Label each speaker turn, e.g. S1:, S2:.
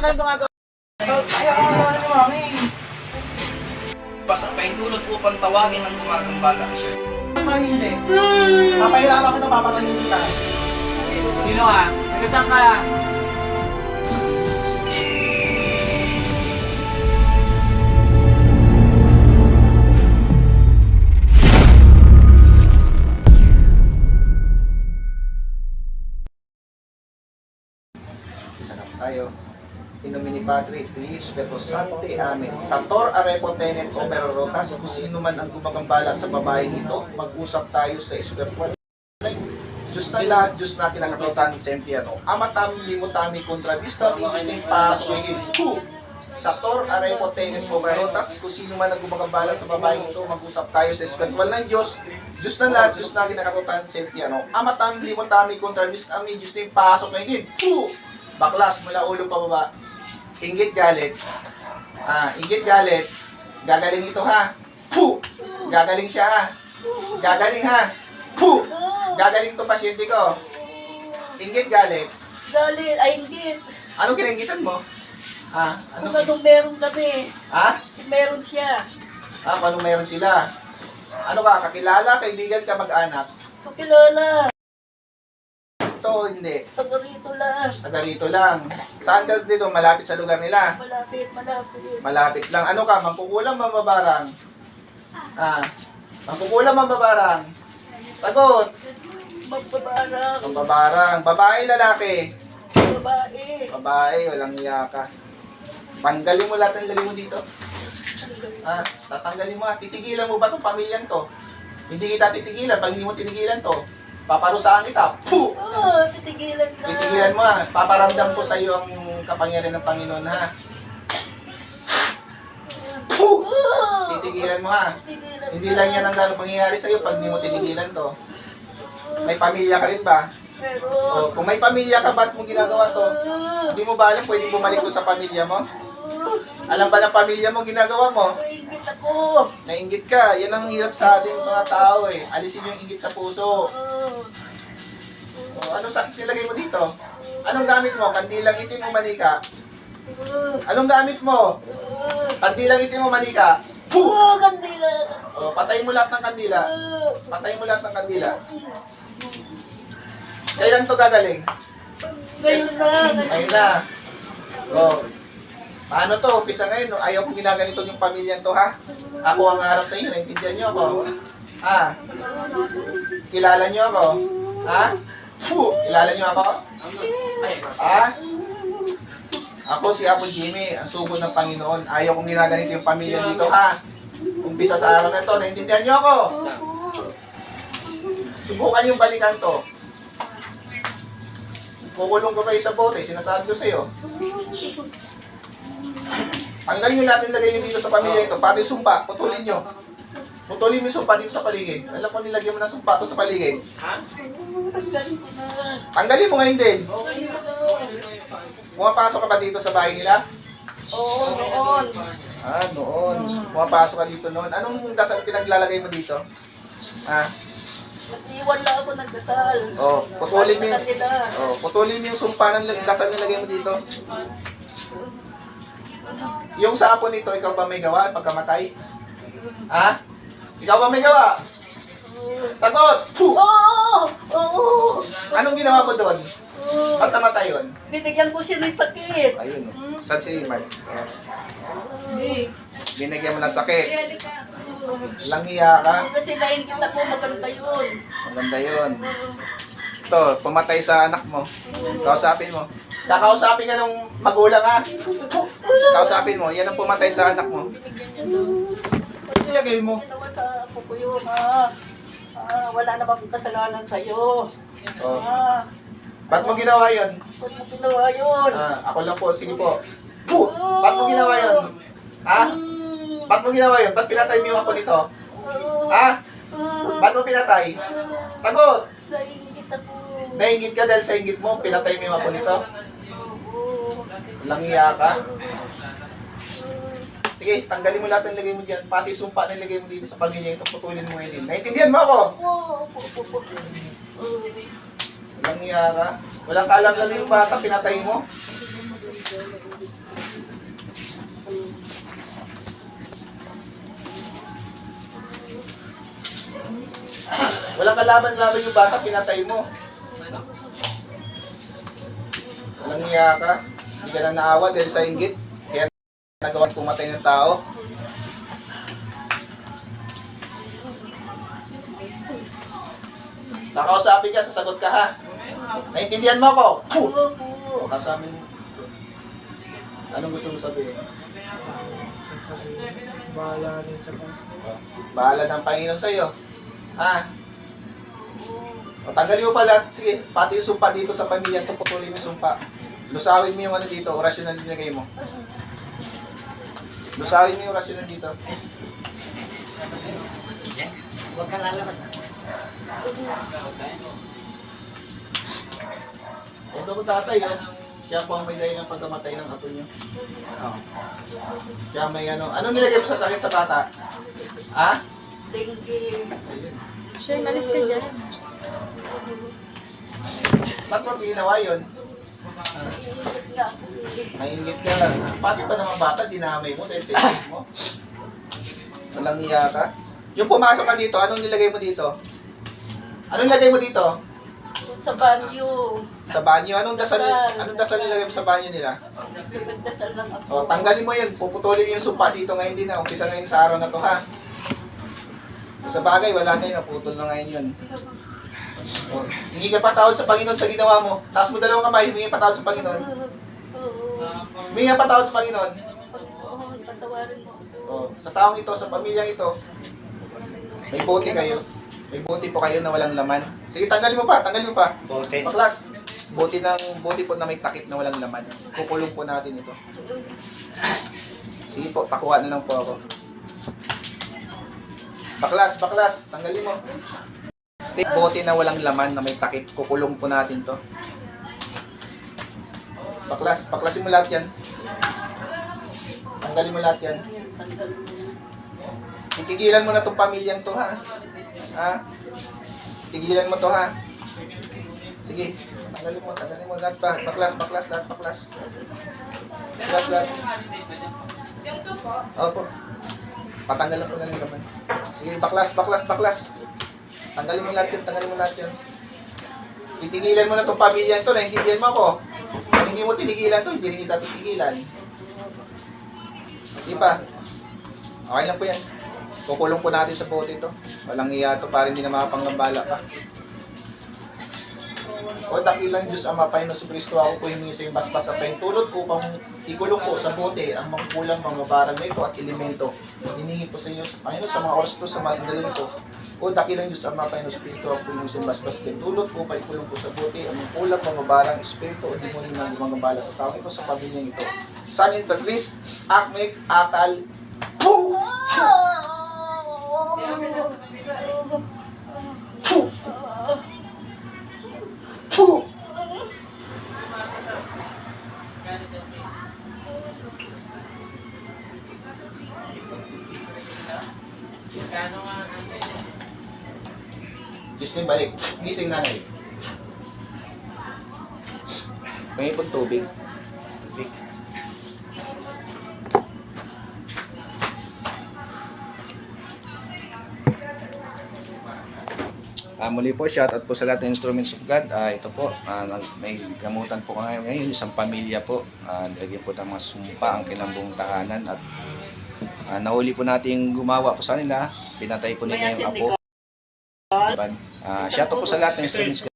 S1: ka gumagawa.
S2: Basta paintulot upang tawagin ang gumagambala siya.
S3: Hindi. Papahirapan kita, papatayin kita.
S4: Sino ka? Nagkasang ka?
S3: Isa na tayo. In nomine Patri, Filii, Spiritus Sancti, Amen. Sanctor arepo tenet opera rotas, kung sino man ang gumagambala sa babaeng ito, mag-usap tayo sa spiritual life. Diyos na lahat, Diyos na kinakakitan, sempiano. Amatam, limutami, kontra vista, ibig na paso, hu! Sanctor arepo tenet opera rotas, kung sino man ang gumagambala sa babaeng ito, mag-usap tayo sa spiritual ng Diyos. Diyos na lahat, Diyos na kinakakitan, sempiano. Amatam, limutami, kontra vista, ibig na paso, hu! Baklas mula ulo pa baba. Inggit galit. Inggit galit. Gagaling ito ha. Pu! Gagaling siya ha. Gagaling ha. Pu! Gagaling to pasyente ko. Inggit galit.
S5: Galit, ay inggit.
S3: Anong kinanggitan mo? Ano?
S5: Kung anong meron kami.
S3: Kung
S5: Meron siya.
S3: paano meron sila? Ano ka? Kakilala? Kaibigan ka? Mag-anak?
S5: Kakilala.
S3: Ito, hindi.
S5: Taga rito lang.
S3: Taga rito lang. Saan ka dito? Malapit sa lugar nila?
S5: Malapit.
S3: Malapit lang. Ano ka? Mangkukulang, mambabarang? Mangkukulang, mambabarang? Sagot!
S5: Magbabarang.
S3: Mambabarang. Babae, lalaki?
S5: Babae.
S3: Babae, walang iya ka. Tanggalin mo lahat ng lagay mo dito. Tatanggalin mo. Titigilan mo ba itong pamilyang to? Hindi kita titigilan. Pag hindi mo titigilan to, paparusahan kita. Puh!
S5: Titigilan na.
S3: Titigilan mo ha. Paparamdam ko sa iyo ang kapangyarihan ng Panginoon ha. Puh! Titigilan mo ha.
S5: Titigilan
S3: Hindi lang yan ang pangyayari sa iyo pag hindi mo titigilan to. May pamilya ka rin ba?
S5: Pero,
S3: Kung may pamilya ka, ba't mo ginagawa to? Hindi mo ba alam pwedeng bumalik to sa pamilya mo? Alam ba ng pamilya mo ginagawa mo?
S5: nainggit ako.
S3: Nainggit ka. Yan ang hirap sa ating mga tao eh. Alisin yung inggit sa puso. Anong sakit nilagay mo dito? Anong gamit mo? Kandilang itim mo manika? Anong gamit mo? Kandilang itim mo manika? Puh!
S5: Kandila.
S3: Patayin mo lahat ng kandila. Patayin mo lahat ng kandila. Kailan to gagaling?
S5: Ngayon na.
S3: Ayun na. Paano to? Umpisa ngayon. Ayaw kong ginaganito yung pamilya to ha. Ako ang harap sa inyo. Naintindihan nyo ako. Kilala nyo ako. Kilala nyo ako? Ako si Apo Jimmy, ang sugo ng Panginoon. Ayaw kong ginaganito yung pamilya dito ha. Umpisa sa araw na to. Naintindihan nyo ako? Subukan yung balikan to. Kukulong ko kayo sa bote, sinasabi ko sa'yo. Tanggalin nyo lahat yung lagay nyo dito sa pamilya ito, pati sumpa, putulin nyo. Putulin mo yung sumpa dito sa paligid. Alam ko nilagyan mo ng sumpa ito sa paligid.
S5: Tanggalin ko na.
S3: Tanggalin mo ngayon din. Pumapasok ka ba dito sa bahay nila?
S5: Oo, noon.
S3: Noon. Pumapasok ka dito noon. Anong dasal pinaglalagay mo dito?
S5: Nag-iwan lang ako nagdasal.
S3: Putulin mo
S5: Sa
S3: yung,
S5: kanila.
S3: putulin mo yung sumpa ng dasal na lagay mo dito. Yung sapo nito, ikaw ba may gawa pagkamatay? Ikaw ba may gawa? Sagot! Puh!
S5: Oo!
S3: Anong ginawa mo doon? Ba't namatay yun?
S5: Binigyan ko siya ng sakit.
S3: Ayun. Saan si Mark? Binigyan mo ng sakit. Langhiya ka.
S5: Kasi nainggit ako, maganda yun.
S3: Maganda yun. Ito, pumatay sa anak mo. Kausapin mo. Kakausapin ka nung magulang ha. Kausapin mo. Yan ang pumatay sa anak mo.
S4: Ilagay mo.
S5: Ginawa sa ako ko yun, ha. Wala na akong kasalanan sa'yo.
S3: Ba't mo ginawa yun?
S5: Ba't mo ginawa yun?
S3: Ako lang po. Sige po. Puh! Ba't mo ginawa yun? Ba't mo ginawa yun? Ba't pinatay mo yung ako nito? Ba't mo pinatay? Sagot!
S5: Nainggit ako.
S3: Nainggit ka dahil sa inggit mo, pinatay mo yung ako nito? Langhiya ka? Sige, tanggalin mo lahat ng lagay mo dyan. Pati sumpa na lagay mo dito sa pamilya ito. Putulin mo ngayon. Naintindihan mo ako? Langhiya ka? Walang kaalam-alam yung bata, pinatay mo? Walang kalaban-laban yung bata, pinatay mo. Walang niya ka. Hindi ka na naawa dahil sa inggit. Kaya nagawa pumatay ng tao. Nakausapin ka, sasagot ka ha. Naintindihan mo ako? O kasamin mo. Anong gusto mo sabihin?
S1: Bahala rin sa puso.
S3: Bahala ng Panginoon sa'yo. Ha? O tanggalin mo pala. Sige, pati yung sumpa dito sa pamilya. Ito putulin mo yung sumpa. Lusawin mo yung ano dito, orasyon na nilagay mo. Lusawin mo yung orasyon na dito.
S5: Huwag ka lalabas.
S3: Ito ko tatay, oh. Siya po ang may dahilan ng pagkamatay ng apo niyo. Oh. Siya may ano. Ano nilagay mo sa sakit sa bata? Ha?
S5: Dengue.
S6: Siya, malis ka dyan.
S3: Ba't mo ginawa yun?
S5: Iingat na ako eh.
S3: Maingit ka lang. Pati pa naman bata, dinamay mo dahil sa ingit mo. Walang iya ka. Yung pumasok ka dito, anong nilagay mo dito? Anong nilagay mo dito?
S5: Sa banyo.
S3: Sa banyo? Anong dasal nilagay mo sa banyo nila?
S5: Basta nagdasal lang ako.
S3: O, tanggalin mo yun. Puputulin yung sumpa dito ngayon din na. Umpisa ngayon sa araw na to, ha? Sa bagay, wala na yun. Naputol na ngayon yun. O, hingi ka patawad sa Panginoon sa ginawa mo. Taas mo dalawang kamay, humingi patawad sa Panginoon.
S5: Oo.
S3: Humingi ka patawad sa Panginoon.
S5: Panginoon, patawarin mo.
S3: O, sa taong ito, sa pamilyang ito, may bote kayo. May bote po kayo na walang laman. Sige, tanggalin mo pa, tanggalin mo pa.
S2: Bote.
S3: Paklas. Bote po na may takip na walang laman. Kukulong po natin ito. Sige po, pakuha na lang po ako. Baklas, baklas. Tanggalin mo. Take bote na walang laman na may takip. Kukulong po natin to. Baklas, baklasin mo lahat yan. Tanggalin mo lahat yan.
S5: Tanggalin mo.
S3: Titigilan mo na tong pamilyang to, ha? Ha? Tigilan mo to, ha? Sige, tanggalin mo lahat pa. Baklas, baklas, lahat, baklas. Baklas lahat. Opo. Patanggalan ko na ng laman. Sige, baklas, baklas, baklas. Tanggalin mo lahat yan, tanggalin mo lahat yan. Titigilan mo na tong pamilyang to, naintindihan mo ako. Kung hindi mo tinigilan to, hindi rin kita titigilan. Di ba? Okay lang po yan. Kukulong po natin sa bote ito. Walang iya to para hindi na makapanggambala pa. O dakilang Diyos Ama, Panginoon Kristo, ako po humingi sa iyong basbas at pahintulot upang ikulong po sa bote ang mga kulang, mga barang na ito at elemento. Hiningi po sa inyo, Panginoon, sa mga oras ito, sa mga sandaling ito. O dakilang Diyos Ama, Panginoon Kristo, ako po humingi sa iyong basbas at pahintulot upang ikulong po sa bote ang mga kulang, mga barang, espiritu o demonyo na gumagambala sa tao ito, sa pamilyang ito. Sanin Patris, Akmek, Atal, Poo! Poo! Poo! Gising balik. Gising nanay. May ipon tubig. Muli po, shoutout po sa lahat ng instruments of God. Ito po, may gamutan po ngayon, isang pamilya po. Nilagyan po ng mga sumpa ang kinambong tahanan at nahuli po natin gumawa po sa nila. Pinatay po nila yung apo. Shoutout po sa lahat ng instruments of God.